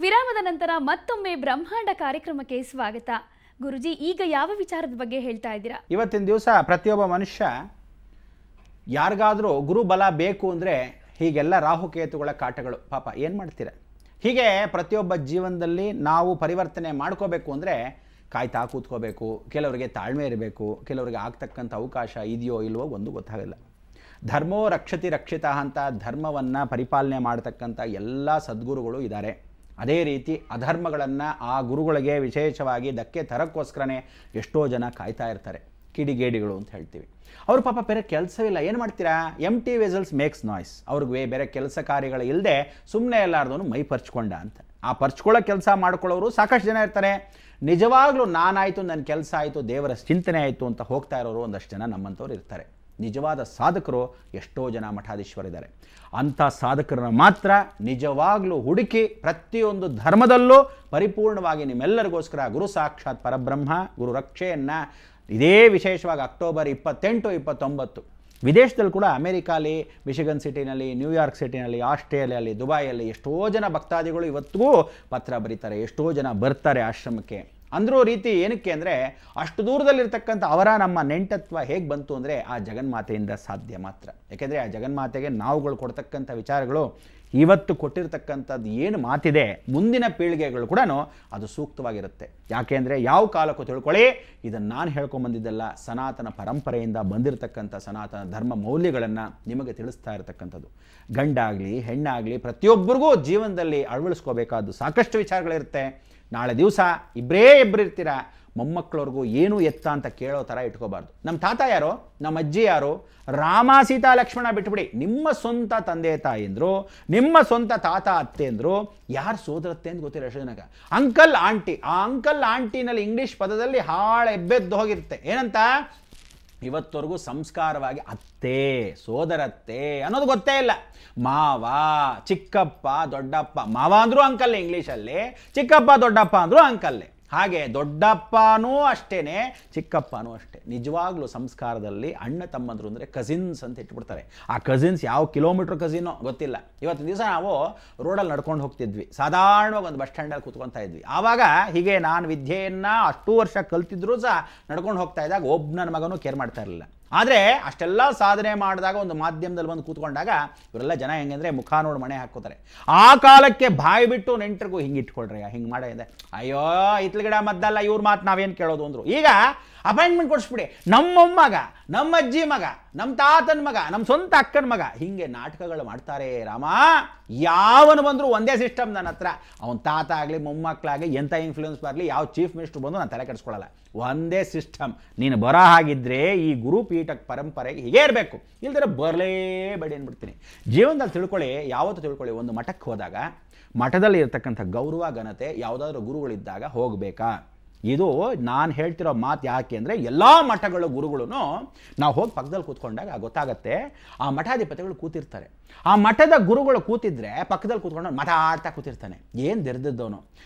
ವಿರಾಮದ ನಂತರ ಮತ್ತೊಮ್ಮೆ ಬ್ರಹ್ಮಾಂಡ ಕಾರ್ಯಕ್ರಮಕ್ಕೆ ಸ್ವಾಗತ. ಗುರುಜಿ, ಈಗ ಯಾವ ವಿಚಾರದ ಬಗ್ಗೆ ಹೇಳ್ತಾ ಇದ್ದೀರಾ? ಇವತ್ತಿನ ದಿವಸ ಪ್ರತಿಯೊಬ್ಬ ಮನುಷ್ಯ ಯಾರಿಗಾದರೂ ಗುರುಬಲ ಬೇಕು ಅಂದರೆ ಹೀಗೆಲ್ಲ ರಾಹುಕೇತುಗಳ ಕಾಟಗಳು. ಪಾಪ ಏನು ಮಾಡ್ತೀರ? ಹೀಗೆ ಪ್ರತಿಯೊಬ್ಬ ಜೀವನದಲ್ಲಿ ನಾವು ಪರಿವರ್ತನೆ ಮಾಡ್ಕೋಬೇಕು ಅಂದರೆ ಕಾಯ್ತಾ ಕೂತ್ಕೋಬೇಕು. ಕೆಲವರಿಗೆ ತಾಳ್ಮೆ ಇರಬೇಕು, ಕೆಲವರಿಗೆ ಆಗ್ತಕ್ಕಂಥ ಅವಕಾಶ ಇದೆಯೋ ಇಲ್ವೋ ಒಂದು ಗೊತ್ತಾಗಲ್ಲ. ಧರ್ಮೋ ರಕ್ಷತಿ ರಕ್ಷಿತ ಅಂತ ಧರ್ಮವನ್ನು ಪರಿಪಾಲನೆ ಮಾಡ್ತಕ್ಕಂಥ ಎಲ್ಲ ಸದ್ಗುರುಗಳು ಇದ್ದಾರೆ. ಅದೇ ರೀತಿ ಅಧರ್ಮಗಳನ್ನು ಆ ಗುರುಗಳಿಗೆ ವಿಶೇಷವಾಗಿ ಧಕ್ಕೆ ತರಕ್ಕೋಸ್ಕರನೇ ಎಷ್ಟೋ ಜನ ಕಾಯ್ತಾ ಇರ್ತಾರೆ. ಕಿಡಿಗೇಡಿಗಳು ಅಂತ ಹೇಳ್ತೀವಿ. ಅವರು ಪಾಪ ಬೇರೆ ಕೆಲಸವಿಲ್ಲ, ಏನು ಮಾಡ್ತೀರಾ? ಎಂಟಿ ವೆಸಲ್ಸ್ ಮೇಕ್ಸ್ ನಾಯ್ಸ್. ಅವ್ರಿಗೆ ಬೇರೆ ಕೆಲಸ ಕಾರ್ಯಗಳು ಇಲ್ಲದೆ ಸುಮ್ಮನೆ ಎಲ್ಲಾರ್ದೂ ಮೈ ಪರ್ಚ್ಕೊಂಡ ಅಂತ. ಆ ಪರ್ಚ್ಕೊಳ್ಳೋ ಕೆಲಸ ಮಾಡ್ಕೊಳ್ಳೋರು ಸಾಕಷ್ಟು ಜನ ಇರ್ತಾರೆ. ನಿಜವಾಗ್ಲೂ ನಾನಾಯಿತು, ನನ್ನ ಕೆಲಸ ಆಯಿತು, ದೇವರ ಚಿಂತನೆ ಆಯಿತು ಅಂತ ಹೋಗ್ತಾ ಇರೋರು ಒಂದಷ್ಟು ಜನ ನಮ್ಮಂಥವ್ರು ಇರ್ತಾರೆ. ನಿಜವಾದ ಸಾಧಕರು ಎಷ್ಟೋ ಜನ ಮಠಾಧೀಶ್ವರಿದ್ದಾರೆ. ಅಂಥ ಸಾಧಕರನ್ನು ಮಾತ್ರ ನಿಜವಾಗ್ಲೂ ಹುಡುಕಿ ಪ್ರತಿಯೊಂದು ಧರ್ಮದಲ್ಲೂ ಪರಿಪೂರ್ಣವಾಗಿ ನಿಮ್ಮೆಲ್ಲರಿಗೋಸ್ಕರ ಗುರು ಸಾಕ್ಷಾತ್ ಪರಬ್ರಹ್ಮ ಗುರು ರಕ್ಷೆಯನ್ನು ಇದೇ ವಿಶೇಷವಾಗಿ ಅಕ್ಟೋಬರ್ 28, 29 ವಿದೇಶದಲ್ಲಿ ಕೂಡ ಅಮೆರಿಕಾಲಿ, ಮಿಶಿಗನ್ ಸಿಟಿನಲ್ಲಿ, ನ್ಯೂಯಾರ್ಕ್ ಸಿಟಿನಲ್ಲಿ, ಆಸ್ಟ್ರೇಲಿಯಲ್ಲಿ, ದುಬೈಯಲ್ಲಿ ಎಷ್ಟೋ ಜನ ಭಕ್ತಾದಿಗಳು ಇವತ್ತಿಗೂ ಪತ್ರ ಬರೀತಾರೆ. ಎಷ್ಟೋ ಜನ ಬರ್ತಾರೆ ಆಶ್ರಮಕ್ಕೆ. ಅಂದ್ರೂ ರೀತಿ ಏನಕ್ಕೆ ಅಂದರೆ ಅಷ್ಟು ದೂರದಲ್ಲಿರ್ತಕ್ಕಂಥ ಅವರ ನಮ್ಮ ನೆಂಟತ್ವ ಹೇಗೆ ಬಂತು ಅಂದರೆ ಆ ಜಗನ್ಮಾತೆಯಿಂದ ಸಾಧ್ಯ ಮಾತ್ರ. ಯಾಕೆಂದರೆ ಆ ಜಗನ್ಮಾತೆಗೆ ನಾವುಗಳು ಕೊಡ್ತಕ್ಕಂಥ ವಿಚಾರಗಳು ಇವತ್ತು ಕೊಟ್ಟಿರ್ತಕ್ಕಂಥದ್ದು ಏನು ಮಾತಿದೆ ಮುಂದಿನ ಪೀಳಿಗೆಗಳು ಕೂಡ ಅದು ಸೂಕ್ತವಾಗಿರುತ್ತೆ. ಯಾಕೆಂದರೆ ಯಾವ ಕಾಲಕ್ಕೂ ತಿಳ್ಕೊಳ್ಳಿ, ಇದನ್ನು ನಾನು ಹೇಳ್ಕೊಂಬಂದಿದ್ದೆಲ್ಲ ಸನಾತನ ಪರಂಪರೆಯಿಂದ ಬಂದಿರತಕ್ಕಂಥ ಸನಾತನ ಧರ್ಮ ಮೌಲ್ಯಗಳನ್ನು ನಿಮಗೆ ತಿಳಿಸ್ತಾ ಇರತಕ್ಕಂಥದ್ದು. ಗಂಡಾಗಲಿ ಹೆಣ್ಣಾಗಲಿ ಪ್ರತಿಯೊಬ್ಬರಿಗೂ ಜೀವನದಲ್ಲಿ ಅಳವಡಿಸ್ಕೋಬೇಕಾದ್ದು ಸಾಕಷ್ಟು ವಿಚಾರಗಳಿರುತ್ತೆ. ನಾಳೆ ದಿವಸ ಇಬ್ಬರೇ ಇರ್ತೀರ, ಮೊಮ್ಮಕ್ಕಳವ್ರಿಗೂ ಏನು ಎತ್ತ ಅಂತ ಕೇಳೋ ಥರ ಇಟ್ಕೋಬಾರ್ದು. ನಮ್ಮ ತಾತ ಯಾರೋ, ನಮ್ಮ ಅಜ್ಜಿ ಯಾರು, ರಾಮ ಸೀತಾ ಲಕ್ಷ್ಮಣ ಬಿಟ್ಬಿಡಿ. ನಿಮ್ಮ ಸ್ವಂತ ತಂದೆ ತಾಯಿಂದರು, ನಿಮ್ಮ ಸ್ವಂತ ತಾತ ಅತ್ತೆಂದರು, ಯಾರು ಸೋದರತ್ತೆ ಅಂತ ಗೊತ್ತಿಲ್ಲ ಎಷ್ಟು ಜನಕ್ಕೆ. ಅಂಕಲ್ ಆಂಟಿ, ಆ ಅಂಕಲ್ ಆಂಟಿನಲ್ಲಿ ಇಂಗ್ಲೀಷ್ ಪದದಲ್ಲಿ ಹಾಳು ಎಬ್ಬೆದ್ದು ಹೋಗಿರುತ್ತೆ. ಏನಂತ? ಇವತ್ತವರೆಗೂ ಸಂಸ್ಕಾರವಾಗಿ ಅತ್ತೆ, ಸೋದರತ್ತೆ ಅನ್ನೋದು ಗೊತ್ತೇ ಇಲ್ಲ. ಮಾವ, ಚಿಕ್ಕಪ್ಪ, ದೊಡ್ಡಪ್ಪ. ಮಾವ ಅಂದರೂ ಅಂಕಲ್ಲೇ ಇಂಗ್ಲೀಷಲ್ಲಿ, ಚಿಕ್ಕಪ್ಪ ದೊಡ್ಡಪ್ಪ ಅಂದರೂ ಅಂಕಲ್ಲೇ. ಹಾಗೆ ದೊಡ್ಡಪ್ಪನೂ ಅಷ್ಟೇ, ಚಿಕ್ಕಪ್ಪನೂ ಅಷ್ಟೇ. ನಿಜವಾಗ್ಲೂ ಸಂಸ್ಕಾರದಲ್ಲಿ ಅಣ್ಣ ತಮ್ಮಂದರು ಅಂದರೆ ಕಸಿನ್ಸ್ ಅಂತ ಇಟ್ಬಿಡ್ತಾರೆ. ಆ ಕಸಿನ್ಸ್ ಯಾವ ಕಿಲೋಮೀಟ್ರ್ ಕಸಿನೋ ಗೊತ್ತಿಲ್ಲ. ಇವತ್ತಿನ ದಿವಸ ನಾವು ರೋಡಲ್ಲಿ ನಡ್ಕೊಂಡು ಹೋಗ್ತಿದ್ವಿ, ಸಾಧಾರಣವಾಗಿ ಒಂದು ಬಸ್ ಸ್ಟ್ಯಾಂಡಲ್ಲಿ ಕೂತ್ಕೊತಾ ಇದ್ವಿ. ಆವಾಗ ಹೀಗೆ ನಾನು ವಿದ್ಯೆಯನ್ನು ಅಷ್ಟು ವರ್ಷ ಕಲ್ತಿದ್ರೂ ಸಹ ನಡ್ಕೊಂಡು ಹೋಗ್ತಾ ಇದ್ದಾಗ ಒಬ್ಬ ನನ್ನ ಮಗನೂ ಕೇರ್ ಮಾಡ್ತಾ ಇರಲಿಲ್ಲ. ಆದರೆ ಅಷ್ಟೆಲ್ಲ ಸಾಧನೆ ಮಾಡಿದಾಗ ಒಂದು ಮಾಧ್ಯಮದಲ್ಲಿ ಬಂದು ಕೂತ್ಕೊಂಡಾಗ ಇವರೆಲ್ಲ ಜನ ಹೆಂಗೆ ಅಂದರೆ ಮುಖ ನೋಡಿ ಮಣೆ ಹಾಕೋತಾರೆ. ಆ ಕಾಲಕ್ಕೆ ಬಾಯಿ ಬಿಟ್ಟು ನೆಂಟರಿಗೂ ಹಿಂಗೆ ಇಟ್ಕೊಳ್ರಿ, ಹಿಂಗೆ ಮಾಡಿದೆ, ಅಯ್ಯೋ ಇತ್ಲ ಗಿಡ ಮದ್ದಲ್ಲ, ಇವ್ರ ಮಾತು ನಾವೇನು ಕೇಳೋದು ಅಂದರು. ಈಗ ಅಪಾಯಿಂಟ್ಮೆಂಟ್ ಕೊಡಿಸ್ಬಿಡಿ, ನಮ್ಮ ಮಗ, ನಮ್ಮ ಅಜ್ಜಿ ಮಗ, ನಮ್ಮ ತಾತನ ಮಗ, ನಮ್ಮ ಸ್ವಂತ ಅಕ್ಕನ ಮಗ, ಹೀಗೆ ನಾಟಕಗಳು ಮಾಡ್ತಾರೆ. ರಾಮ, ಯಾವನು ಬಂದರೂ ಒಂದೇ ಸಿಸ್ಟಮ್ ನನ್ನ ಹತ್ರ. ಅವನ ತಾತ ಆಗಲಿ ಮೊಮ್ಮಕ್ಕಳಾಗಲಿ ಎಂಥ ಇನ್ಫ್ಲೂಯೆನ್ಸ್ ಬರಲಿ, ಯಾವ ಚೀಫ್ ಮಿನಿಸ್ಟರ್ ಬಂದು ನಾನು ತಲೆ ಕೆಡಿಸ್ಕೊಳ್ಳಲ್ಲ. ಒಂದೇ ಸಿಸ್ಟಮ್. ನೀನು ಬರೋ ಹಾಗಿದ್ರೆ ಈ ಗುರುಪೀಠಕ್ಕೆ ಪರಂಪರೆಗೆ ಹೀಗೆ ಇರಬೇಕು, ಇಲ್ದಿರ ಬರಲೇಬೇಡಿ ಅಂದ್ಬಿಡ್ತೀನಿ. ಜೀವನದಲ್ಲಿ ತಿಳ್ಕೊಳ್ಳಿ, ಯಾವತ್ತೂ ತಿಳ್ಕೊಳ್ಳಿ, ಒಂದು ಮಠಕ್ಕೆ ಹೋದಾಗ ಮಠದಲ್ಲಿ ಇರ್ತಕ್ಕಂಥ ಗೌರವ ಘನತೆ ಯಾವುದಾದ್ರೂ ಗುರುಗಳಿದ್ದಾಗ ಹೋಗಬೇಕಾ? ಇದು ನಾನು ಹೇಳ್ತಿರೋ ಮಾತು. ಯಾಕೆ ಅಂದರೆ ಎಲ್ಲ ಮಠಗಳ ಗುರುಗಳು ನಾವು ಹೋಗಿ ಪಕ್ಕದಲ್ಲಿ ಕೂತ್ಕೊಂಡಾಗ ಗೊತ್ತಾಗತ್ತೆ. ಆ ಮಠಾಧಿಪತಿಗಳು ಕೂತಿರ್ತಾರೆ. ಆ ಮಠದ ಗುರುಗಳು ಕೂತಿದ್ರೆ ಪಕ್ಕದಲ್ಲಿ ಕೂತ್ಕೊಂಡು ಮಾತಾಡ್ತಾ ಕೂತಿರ್ತಾನೆ. ಏನು ದೆರೆದವನು.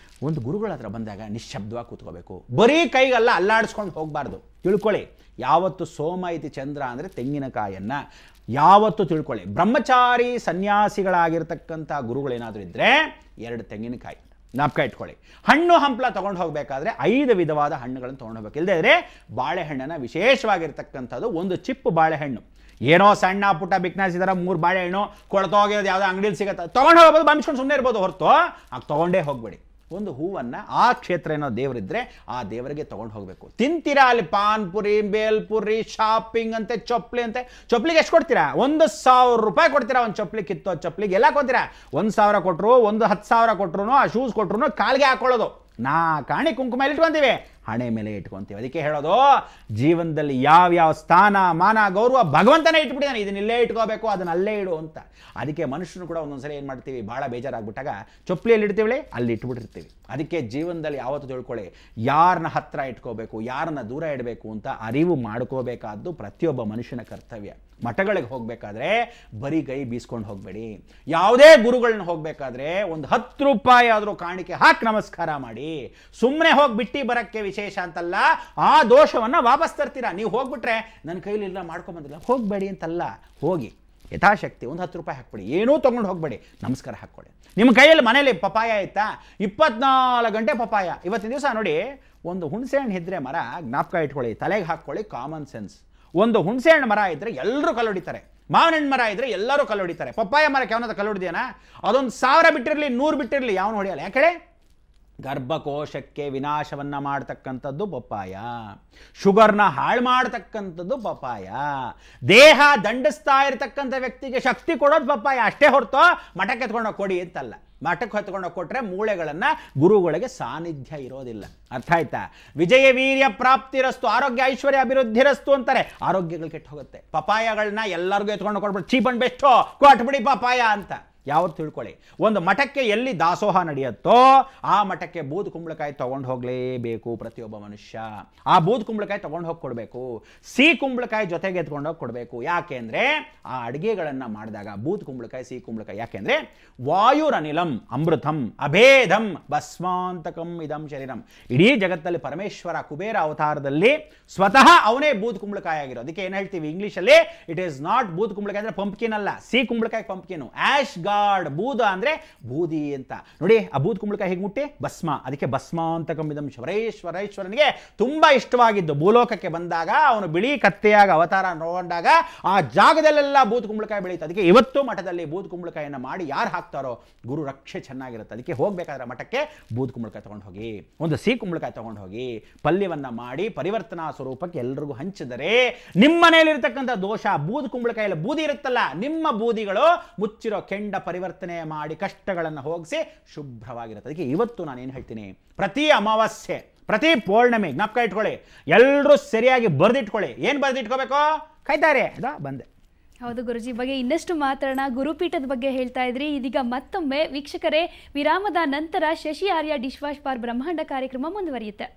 ಒಂದು ಗುರುಗಳ ಹತ್ರ ಬಂದಾಗ ನಿಶ್ಶಬ್ದವಾಗಿ ಕೂತ್ಕೋಬೇಕು. ಬರೀ ಕೈಗೆಲ್ಲ ಅಲ್ಲಾಡಿಸ್ಕೊಂಡು ಹೋಗಬಾರ್ದು. ತಿಳ್ಕೊಳ್ಳಿ, ಯಾವತ್ತು ಸೋಮ ಇತಿ ಚಂದ್ರ ಅಂದರೆ ತೆಂಗಿನಕಾಯನ್ನು ಯಾವತ್ತೂ ತಿಳ್ಕೊಳ್ಳಿ. ಬ್ರಹ್ಮಚಾರಿ ಸನ್ಯಾಸಿಗಳಾಗಿರ್ತಕ್ಕಂಥ ಗುರುಗಳೇನಾದರೂ ಇದ್ದರೆ 2 ತೆಂಗಿನಕಾಯಿ ಜ್ಞಾಪಕ ಇಟ್ಕೊಳ್ಳಿ. ಹಣ್ಣು ಹಂಪಲ ತೊಗೊಂಡು ಹೋಗಬೇಕಾದ್ರೆ 5 ವಿಧವಾದ ಹಣ್ಣುಗಳನ್ನು ತೊಗೊಂಡು ಹೋಗ್ಬೇಕು. ಇಲ್ಲದೇ ಇದ್ರೆ ಬಾಳೆಹಣ್ಣನ್ನು ವಿಶೇಷವಾಗಿರ್ತಕ್ಕಂಥದ್ದು ಒಂದು ಚಿಪ್ಪು ಬಾಳೆಹಣ್ಣು, ಏನೋ ಸಣ್ಣ ಪುಟ್ಟ ಬಿಕ್ನಾಸಿದಾರ 3 ಬಾಳೆಹಣ್ಣು ಕೊಳ್ತೋಗಿರೋದು ಯಾವುದೋ ಅಂಗಡಿಯಲ್ಲಿ ಸಿಗುತ್ತೆ, ತೊಗೊಂಡು ಹೋಗ್ಬೋದು, ಬಂದ್ಕೊಂಡು ಸುಮ್ಮನೆ ಇರ್ಬೋದು ಹೊರತು ಆಗ ತೊಗೊಂಡೇ ಹೋಗ್ಬೇಡಿ. ಒಂದು ಹೂವನ್ನು ಆ ಕ್ಷೇತ್ರ ಏನೋ ದೇವರಿದ್ದರೆ ಆ ದೇವರಿಗೆ ತೊಗೊಂಡು ಹೋಗಬೇಕು. ತಿಂತೀರಾ ಅಲ್ಲಿ ಪಾನ್ಪುರಿ, ಬೇಲ್ಪುರಿ, ಶಾಪಿಂಗ್ ಅಂತೆ, ಚೊಪ್ಲಿ ಅಂತೆ. ಚೊಪ್ಲಿಗೆ ಎಷ್ಟು ಕೊಡ್ತೀರಾ? 1,000 ರೂಪಾಯಿ ಕೊಡ್ತೀರಾ ಒಂದು ಚೊಪ್ಲಿ. ಕಿತ್ತೋ ಚೊಪ್ಲಿಗೆ ಎಲ್ಲ ಕೊಡ್ತೀರಾ. 1,000 ಕೊಟ್ಟರು, ಒಂದು 10,000 ಕೊಟ್ಟರು, ಆ ಶೂಸ್ ಕೊಟ್ಟರು ಕಾಲಿಗೆ ಹಾಕೊಳ್ಳೋದು. ಕಾಣಿ ಕುಂಕುಮ ಮೇಲೆ ಇಟ್ಕೊತೀವಿ, ಹಣೆ ಮೇಲೆ ಇಟ್ಕೊತೀವಿ. ಅದಕ್ಕೆ ಹೇಳೋದು, ಜೀವನದಲ್ಲಿ ಯಾವ್ಯಾವ ಸ್ಥಾನ ಮಾನ ಗೌರವ ಭಗವಂತನೇ ಇಟ್ಬಿಟ್ಟಿದ್ದಾನೆ, ಇದನ್ನಿಲ್ಲೇ ಇಟ್ಕೋಬೇಕು, ಅದನ್ನ ಅಲ್ಲೇ ಇಡು ಅಂತ. ಅದಕ್ಕೆ ಮನುಷ್ಯನು ಕೂಡ ಒಂದೊಂದ್ಸರಿ ಏನು ಮಾಡ್ತೀವಿ, ಭಾಳ ಬೇಜಾರಾಗ್ಬಿಟ್ಟಾಗ ಚೊಪ್ಲಿಯಲ್ಲಿ ಇಡ್ತೀವಿ, ಅಲ್ಲಿ ಇಟ್ಬಿಟ್ಟಿರ್ತೀವಿ. ಅದಕ್ಕೆ ಜೀವನದಲ್ಲಿ ಯಾವತ್ತೂ ತಿಳ್ಕೊಳ್ಳಿ, ಯಾರನ್ನ ಹತ್ರ ಇಟ್ಕೋಬೇಕು, ಯಾರನ್ನ ದೂರ ಇಡಬೇಕು ಅಂತ ಅರಿವು ಮಾಡ್ಕೋಬೇಕಾದ್ದು ಪ್ರತಿಯೊಬ್ಬ ಮನುಷ್ಯನ ಕರ್ತವ್ಯ. ಮಠಗಳಿಗೆ ಹೋಗಬೇಕಾದ್ರೆ ಬರೀ ಕೈ ಬೀಸ್ಕೊಂಡು ಹೋಗಬೇಡಿ. ಯಾವುದೇ ಗುರುಗಳನ್ನ ಹೋಗಬೇಕಾದ್ರೆ ಒಂದು 10 ರೂಪಾಯಿ ಆದರೂ ಕಾಣಿಕೆ ಹಾಕಿ ನಮಸ್ಕಾರ ಮಾಡಿ. ಸುಮ್ಮನೆ ಹೋಗಿ ಬಿಟ್ಟು ಬರೋಕ್ಕೆ ವಿಶೇಷ ಅಂತಲ್ಲ, ಆ ದೋಷವನ್ನು ವಾಪಸ್ ತರ್ತೀರಾ. ನೀವು ಹೋಗ್ಬಿಟ್ರೆ ನನ್ನ ಕೈಲಿ ಇಲ್ಲ ಮಾಡ್ಕೊಂಬಂದಿಲ್ಲ ಹೋಗಬೇಡಿ ಅಂತಲ್ಲ, ಹೋಗಿ ಯಥಾಶಕ್ತಿ ಒಂದು 10 ರೂಪಾಯಿ ಹಾಕ್ಬಿಡಿ, ಏನೂ ತೊಗೊಂಡು ಹೋಗಬೇಡಿ, ನಮಸ್ಕಾರ ಹಾಕ್ಕೊಳ್ಳಿ. ನಿಮ್ಮ ಕೈಯಲ್ಲಿ ಮನೇಲಿ ಪಪಾಯ ಆಯ್ತಾ, 24 ಗಂಟೆ ಪಪಾಯ. ಇವತ್ತಿನ ದಿವಸ ನೋಡಿ, ಒಂದು ಹುಣಸೆ ಹಣ್ಣು ಇದ್ದರೆ ಮರ, ಜ್ಞಾಪಕ ಇಟ್ಕೊಳ್ಳಿ, ತಲೆಗೆ ಹಾಕ್ಕೊಳ್ಳಿ, ಕಾಮನ್ ಸೆನ್ಸ್. ಒಂದು ಹುಣಸೆ ಹಣ್ಣು ಮರ ಇದ್ದರೆ ಎಲ್ಲರೂ ಕಲ್ಲು ಹೊಡಿತಾರೆ, ಮಾವಿನ ಹಣ್ಣು ಮರ ಇದ್ದರೆ ಎಲ್ಲರೂ ಕಲ್ಲು ಹೊಡಿತಾರೆ. ಪಪ್ಪಾಯ ಮರಕ್ಕೆ ಯಾವನಾದ ಕಲ್ಲು ಹೊಡಿದೇನಾ? ಅದೊಂದು 1000 ಬಿಟ್ಟಿರಲಿ, 100 ಬಿಟ್ಟಿರಲಿ, ಯಾವನು ಹೊಡೆಯಲ್ಲ. ಯಾಕೆ? ಗರ್ಭಕೋಶಕ್ಕೆ ವಿನಾಶವನ್ನು ಮಾಡ್ತಕ್ಕಂಥದ್ದು ಪಪ್ಪಾಯ, ಶುಗರ್ನ ಹಾಳು ಮಾಡ್ತಕ್ಕಂಥದ್ದು ಪಪ್ಪಾಯ, ದೇಹ ದಂಡಿಸ್ತಾ ಇರತಕ್ಕಂಥ ವ್ಯಕ್ತಿಗೆ ಶಕ್ತಿ ಕೊಡೋದು ಪಪ್ಪಾಯ. ಅಷ್ಟೇ ಹೊರತು ಮಠಕ್ಕೆ ಎತ್ಕೊಂಡೋಗಿ ಕೊಡಿ ಅಂತಲ್ಲ. ಮಠಕ್ಕೆ ಹೊತ್ಕೊಂಡೋಗಿ ಕೊಟ್ಟರೆ ಮೂಳೆಗಳನ್ನು ಗುರುಗಳಿಗೆ ಸಾನ್ನಿಧ್ಯ ಇರೋದಿಲ್ಲ. ಅರ್ಥ ಆಯ್ತಾ? ವಿಜಯ ವೀರ್ಯ ಪ್ರಾಪ್ತಿರಸ್ತು, ಆರೋಗ್ಯ ಐಶ್ವರ್ಯ ಅಭಿವೃದ್ಧಿರಸ್ತು ಅಂತಾರೆ. ಆರೋಗ್ಯಗಳು ಕೆಟ್ಟು ಹೋಗುತ್ತೆ. ಪಪಾಯಗಳನ್ನ ಎಲ್ಲರಿಗೂ ಎತ್ಕೊಂಡು ಕೊಟ್ಬಿಟ್ಟು ಚೀಪ್ ಅಂಡ್ ಬೆಸ್ಟು ಕೊಟ್ಬಿಡಿ ಪಪಾಯ ಅಂತ ಯಾವತ್ತು ತಿಳ್ಕೊಳ್ಳಿ. ಒಂದು ಮಠಕ್ಕೆ ಎಲ್ಲಿ ದಾಸೋಹ ನಡೆಯುತ್ತೋ ಆ ಮಠಕ್ಕೆ ಬೂದು ಕುಂಬಳಕಾಯಿ ತೊಗೊಂಡು ಹೋಗಲೇಬೇಕು ಪ್ರತಿಯೊಬ್ಬ ಮನುಷ್ಯ. ಆ ಬೂದು ಕುಂಬಳಕಾಯಿ ತೊಗೊಂಡು ಹೋಗಿ ಕೊಡಬೇಕು, ಸಿಹಿ ಕುಂಬಳಕಾಯಿ ಜೊತೆಗೆ ಎತ್ಕೊಂಡು ಹೋಗಿ ಕೊಡಬೇಕು. ಯಾಕೆಂದರೆ ಆ ಅಡುಗೆಗಳನ್ನು ಮಾಡಿದಾಗ ಬೂದು ಕುಂಬಳಕಾಯಿ, ಸಿಹಿ ಕುಂಬಳಕಾಯಿ, ಯಾಕೆಂದರೆ ವಾಯುರನಿಲಂ ಅಮೃತಂ ಅಭೇದಂ ಭಸ್ಮಾಂತಕಂ ಇದಂ ಶರೀರಂ. ಇಡೀ ಜಗತ್ತಲ್ಲಿ ಪರಮೇಶ್ವರ ಕುಬೇರ ಅವತಾರದಲ್ಲಿ ಸ್ವತಃ ಅವನೇ ಬೂದು ಕುಂಬಳಕಾಯಿ ಆಗಿರೋ. ಅದಕ್ಕೆ ಏನು ಹೇಳ್ತೀವಿ ಇಂಗ್ಲೀಷಲ್ಲಿ, ಇಟ್ ಈಸ್ ನಾಟ್ ಬೂದು ಕುಂಬಳಕಾಯಿ ಅಂದರೆ ಪಂಪ್ಕಿನ್ ಅಲ್ಲ, ಸಿಹಿ ಕುಂಬಳಕಾಯಿ ಪಂಪ್ಕಿನು, ಆಶ್ ಗಾಡ್, ಬೂದ ಅಂದರೆ ಬೂದಿ ಅಂತ. ನೋಡಿ ಆ ಬೂದು ಕುಂಬಳಕಾಯಿ ಹೇಗೆ ಮುಟ್ಟಿ ಭಸ್ಮ, ಅದಕ್ಕೆ ಭಸ್ಮಾಂತಕಂ ಇದಂ ಶರೀರೇಶ್ವರನಿಗೆ ತುಂಬಾ ಇಷ್ಟವಾಗಿದ್ದು. ಭೂಲೋಕಕ್ಕೆ ಬಂದಾಗ ಅವನು ಬಿಳಿ ಕತ್ತೆಯಾಗ ಅವತಾರ ನೋಡಿದಾಗ ಆ ಜಾಗದಲ್ಲೆಲ್ಲ ಬೂದು ಕುಂಬಳಕಾಯಿ ಬೆಳೀತು. ಅದಕ್ಕೆ ಇವತ್ತು ಮಠದಲ್ಲಿ ಬೂದು ಕುಂಬಳಕಾಯಿಯನ್ನು ಮಾಡಿ ಯಾರು ಹಾಕ್ತಾರೋ ಗುರು ರಕ್ಷೆ ಚೆನ್ನಾಗಿರುತ್ತೆ. ಅದಕ್ಕೆ ಹೋಗ್ಬೇಕಾದ್ರೆ ಮಠಕ್ಕೆ ಬೂದು ಕುಂಬಳಕಾಯಿ ತೊಗೊಂಡು ಹೋಗಿ, ಒಂದು ಸಿಹಿ ಕುಂಬಳಕಾಯಿ ತೊಗೊಂಡು ಹೋಗಿ ಪಲ್ಯವನ್ನು ಮಾಡಿ ಪರಿವರ್ತನಾ ಸ್ವರೂಪಕ್ಕೆ ಎಲ್ರಿಗೂ ಹಂಚಿದರೆ ನಿಮ್ಮ ಮನೆಯಲ್ಲಿರ್ತಕ್ಕಂಥ ದೋಷ, ಬೂದು ಕುಂಬಳಕಾಯಲ್ಲಿ ಬೂದಿ ಇರುತ್ತಲ್ಲ, ನಿಮ್ಮ ಬೂದಿಗಳು ಮುಚ್ಚಿರೋ ಕೆಂಡ ಪರಿವರ್ತನೆ ಮಾಡಿ ಕಷ್ಟಗಳನ್ನು ಹೋಗಿಸಿ ಶುಭ್ರವಾಗಿರುತ್ತೆ. ಅದಕ್ಕೆ ಇವತ್ತು ನಾನೇನು ಹೇಳ್ತೀನಿ, ಪ್ರತಿ ಅಮಾವಾಸ್ಯೆ, ಪ್ರತಿ ಪೌರ್ಣಮಿ ಜ್ಞಾಪಕ ಇಟ್ಕೊಳ್ಳಿ, ಎಲ್ಲರೂ ಸರಿಯಾಗಿ ಬರೆದಿಟ್ಕೊಳ್ಳಿ. ಏನು ಬರೆದಿಟ್ಕೋಬೇಕು? ಕಾಯ್ತಾರೆ ಅದಾ ಬಂದೆ. ಹೌದು ಗುರುಜಿ, ಬಗ್ಗೆ ಇನ್ನಷ್ಟು ಮಾತಾಡೋಣ. ಗುರುಪೀಠದ ಬಗ್ಗೆ ಹೇಳ್ತಾ ಇದ್ರಿ. ಇದೀಗ ಮತ್ತೊಮ್ಮೆ ವೀಕ್ಷಕರೇ, ವಿರಾಮದ ನಂತರ ಶಶಿ ಆರ್ಯ ಡಿಶ್ ವಾಶ್ ಬಾರ್ ಬ್ರಹ್ಮಾಂಡ ಕಾರ್ಯಕ್ರಮ ಮುಂದುವರಿಯುತ್ತೆ.